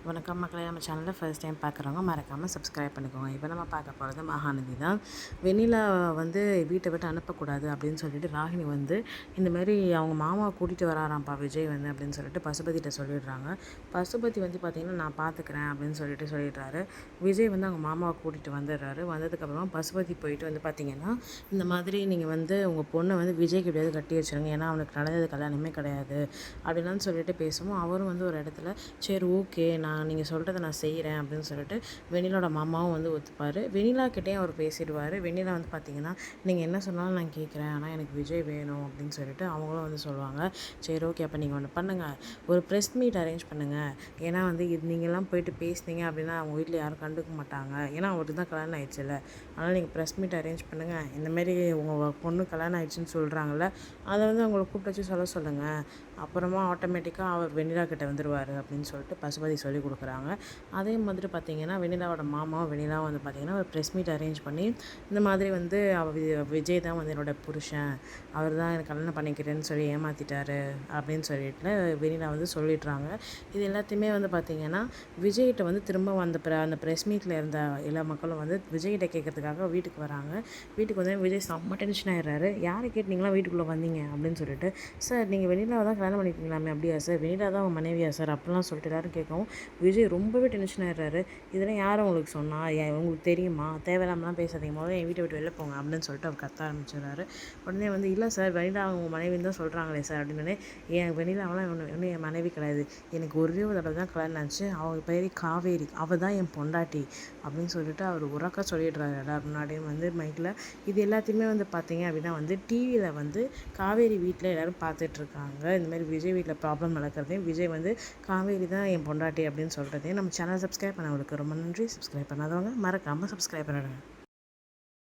வணக்கம் மக்களே. நம்ம சேனலில் ஃபர்ஸ்ட் டைம் பார்க்குறவங்க மறக்காமல் சப்ஸ்கிரைப் பண்ணிக்கோங்க. இப்போ நம்ம பார்க்க போகிறது மகாநதி தான். வெண்ணிலா வந்து வீட்டை விட்டு அனுப்பக்கூடாது அப்படின்னு சொல்லிட்டு ராகினி வந்து இந்தமாரி அவங்க மாமாவை கூட்டிகிட்டு வராராம்ப்பா விஜய் வந்து அப்படின்னு சொல்லிட்டு பசுபதிகிட்ட சொல்லிடுறாங்க. பசுபதி வந்து பார்த்திங்கன்னா நான் பார்த்துக்கிறேன் அப்படின்னு சொல்லிடுறாரு. விஜய் வந்து அவங்க மாமாவை கூட்டிகிட்டு வந்துடுறாரு. வந்ததுக்கப்புறமா பசுபதி போயிட்டு வந்து பார்த்திங்கன்னா இந்த மாதிரி நீங்கள் வந்து உங்கள் பொண்ணை வந்து விஜய்க்கு எப்படியாவது கட்டி வச்சுருங்க, ஏன்னா அவனுக்கு நடந்தது கல்யாணமே கிடையாது அப்படின்லாம் சொல்லிட்டு பேசுவோம். அவரும் வந்து ஒரு இடத்துல சரி ஓகே நீங்கள் சொல்கிறத நான் செய்கிறேன் அப்படின்னு சொல்லிட்டு வெண்ணிலாவோட மாமாவும் வந்து ஒத்துப்பார். வெண்ணிலாக்கிட்டேயும் அவர் பேசிடுவார். வெண்ணிலா வந்து பார்த்திங்கன்னா நீங்கள் என்ன சொன்னாலும் நான் கேட்குறேன், ஆனால் எனக்கு விஜய் வேணும் அப்படின்னு சொல்லிட்டு அவங்களும் வந்து சொல்லுவாங்க. சரி ஓகே, அப்போ நீங்கள் ஒன்று பண்ணுங்கள், ஒரு ப்ரெஸ் மீட் அரேஞ்ச் பண்ணுங்கள். ஏன்னா வந்து இது நீங்கள்லாம் போயிட்டு பேசுனீங்க அப்படின்னா அவங்க வீட்டில் யாரும் கண்டுக்க மாட்டாங்க, ஏன்னா அவருக்கு தான் கல்யாணம் ஆயிடுச்சுல்ல. அதனால் நீங்கள் ப்ரெஸ் மீட் அரேஞ்ச் பண்ணுங்கள். இந்தமாரி உங்கள் பொண்ணு கல்யாணம் ஆயிடுச்சுன்னு சொல்கிறாங்கல்ல, அதை வந்து அவங்கள கூப்பிட்டு வச்சு சொல்லுங்கள். அப்புறமா ஆட்டோமேட்டிக்காக அவர் வெண்ணிலா கிட்ட வந்துடுவார் அப்படின்னு சொல்லிட்டு பசுபதி சொல்லி கொடுக்குறாங்க. அதே மாதிரி பார்த்திங்கன்னா வெண்ணிலாவோட மாமாவும் வெண்ணிலாவும் வந்து பார்த்திங்கன்னா ஒரு ப்ரெஸ் மீட் அரேஞ்ச் பண்ணி இந்த மாதிரி வந்து விஜய் தான் வந்து என்னோடய புருஷன், அவர் தான் எனக்கு கல்யாணம் பண்ணிக்கிறேன்னு சொல்லி ஏமாற்றிட்டாரு அப்படின்னு சொல்லிட்டு வெண்ணிலா வந்து சொல்லிடுறாங்க. இது எல்லாத்தையுமே வந்து பார்த்திங்கன்னா விஜய்கிட்ட வந்து திரும்ப அந்த ப்ரெஸ் மீட்டில் இருந்த எல்லா மக்களும் வந்து விஜய்கிட்ட கேட்கறதுக்காக வீட்டுக்கு வராங்க. வீட்டுக்கு வந்து விஜய் செம்ம டென்ஷன் ஆகிடுறாரு. யாரை கேட்டு நீங்களாம் வீட்டுக்குள்ளே வந்தீங்க அப்படின்னு சொல்லிட்டு, சார் நீங்கள் வெண்ணிலாவை தான் கல்யாணம் பண்ணிக்கிறீங்களாமே, அப்படியா சார், வெண்ணிலா தான் அவங்க மனைவியா சார் அப்படிலாம் சொல்லிட்டு எல்லாரும் கேட்கவும் விஜய் ரொம்பவே டென்ஷன் ஆகிடுறாரு. இதெல்லாம் யார் உங்களுக்கு சொன்னால், உங்களுக்கு தெரியுமா, தேவையில்லாமலாம் பேசாதீங்க, முதல்ல என் வீட்டை விட்டு வெளில போங்க அப்படின்னு சொல்லிட்டு அவர் கத்த ஆரம்பிச்சிடுறாரு. உடனே வந்து இல்லை சார் வெண்ணிலா அவங்க மனைவின்னு தான் சொல்கிறாங்களே சார் அப்படின்னு. என் வெண்ணிலாவெல்லாம் இன்னும் என் மனைவி கிடையாது, எனக்கு ஒரே ஒரு தடவை தான் கல்யாணம் ஆச்சு, அவங்க பேர் காவேரி, அவள் தான் என் பொண்டாட்டி அப்படின்னு சொல்லிட்டு அவர் உறக்க சொல்லிடுறாரு எல்லாரும் முன்னாடியும் வந்து மைக்கில். இது எல்லாத்தையுமே வந்து பார்த்தீங்க அப்படின்னா வந்து டிவியில் வந்து காவேரி வீட்டில் எல்லோரும் பார்த்துட்ருக்காங்க. இந்தமாதிரி விஜய் வீட்டில் ப்ராப்ளம் நடக்கிறதையும் விஜய் வந்து காவேரி தான் என் பொண்டாட்டி அப்படின்னு சொல்கிறதையும் நம்ம சேனல் சப்ஸ்கிரைப் பண்ணவங்களுக்கு ரொம்ப நன்றி. சப்ஸ்கிரைப் பண்ணாதவங்க மறக்காமல் சப்ஸ்கிரைப் பண்ணிடுங்க.